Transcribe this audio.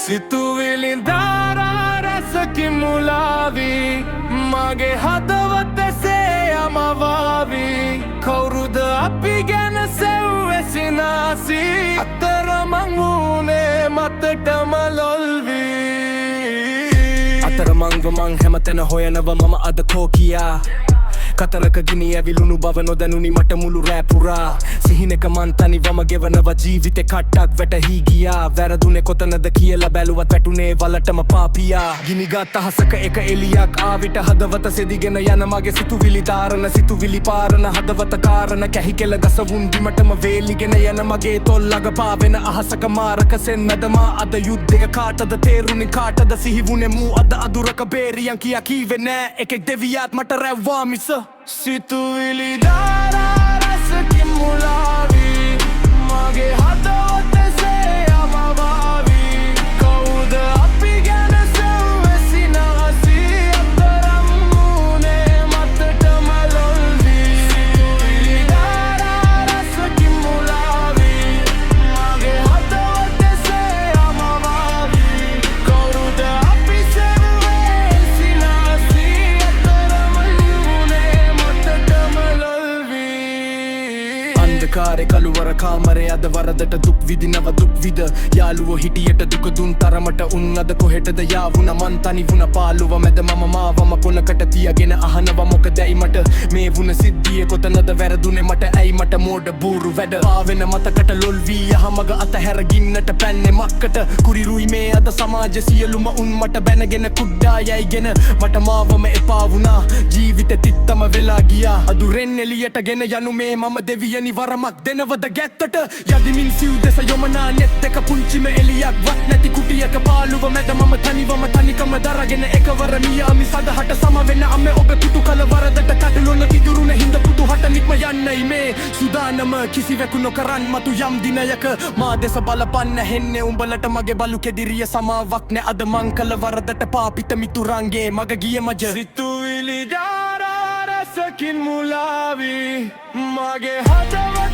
සිතුවිලි ධාරා රසකින් මුලාවි මගේ හදවතසේ යමවාවි කවුරුද අපි ගැන සෙව්වේ සිනාසි අතරමං වුණේ මතටම ලොල්වි අතරමංව මං හැමතැන හොයනව මම අද කෝ කියා කතරක ගිනි ඇවිලුණු බව නොදැනුනි මට මුළු රෑ පුරා සිහිනක මන් තනිවම ගෙවනව ජීවිතේ කට්ටක් වැටහි ගියා වැරදුනේ කොතනද කියලා බැලුවත් වැටුනේ වලටම පාපියා ගිනිගත් අහසක එක එලියක් ආවිට හදවත සෙදිගෙන යන මගේ සිතුවිලි තාරන සිතුවිලි පාරන හදවත කාරන කැහි කෙල ගසවුන් බිමටම වේලිගෙන යන මගේ තොල් ළඟ පාවෙන අහසක මාරකසෙන් මැදමා අද යුද්ධය කාටද තේරුණේ කාටද සිහිවුනේ මූ අද අදුරක බේරියන් කියා කීවේ නෑ එකෙක් දෙවියාත් මට රැව්වා මිස සිතුවිලි ධාරා රසකින් මුලාවි මගේ හදවතසේ යමවාවි කවුද අපි ගැන සෙව්වේ සිනාසි අතරම් වුණේ මතටම ලොල්වි සිතුවිලි ධාරා රසකින් මුලාවි මගේ හදවතසේ යමවාවි කවුරුද අපි සෙව්වේ සිනාසි අතරම කාරේ කළුවර කාමරේ අද වරදට දුක් විදිනව දුක් විද යාළුවෝ හිටියට දුක දුන් තරමට උන් අද කොහෙටද යාවුන මන් තනි වුණ පාළුව මැද මම මාවම කොනකට තියාගෙන අහනව මොකදයි මට මේ වුණ සිද්ධියේ කොතනද වැරදුනේ මට ඇයි මට මෝඩ බූරු වැඩ පාවෙන මතකට ලොල් වී යහමග අතහැර ගින්නට පැන්නේ මක්කට කුරිරුයි මේ අද සමාජ සියලුම උන් මට බැනගෙන කුඩ්ඩා යයිගෙන මට මාවම එපා වුණා ජීවිතේ තිත්තම වෙලා ගියා අදුරෙන් එළියට ගෙන යනු මේ මම දෙවියනි වරමක් දෙනවද ගැත්තට යදිමින් සිව් දෙස යොමනා නෙත් එක පුංචිම එලියක් වත් නැති කුටියක පාළුව මැද මම තනිවම තනිකම දරගෙන එකවර මියාමි සදහට සම වෙන අම්මේ ඔබ පිටු කල වරදට කඩලොන තිදුරුන හිඳ පුතු හට නික්ම යන්නයි මේ සුදානම කිසිවෙකු නොකරන් මතු යම් දිනයක මා දෙස බලපන්න හෙන්නේ උඹලට මගේ බලු කෙදිරිය සමාවක් නෑ අද මං කල වරදට පාපිත මිතුරන්ගේ මග ගිය මජ සිතුවිලි ධාරා රසකින් මුලාවි මගේ හදවත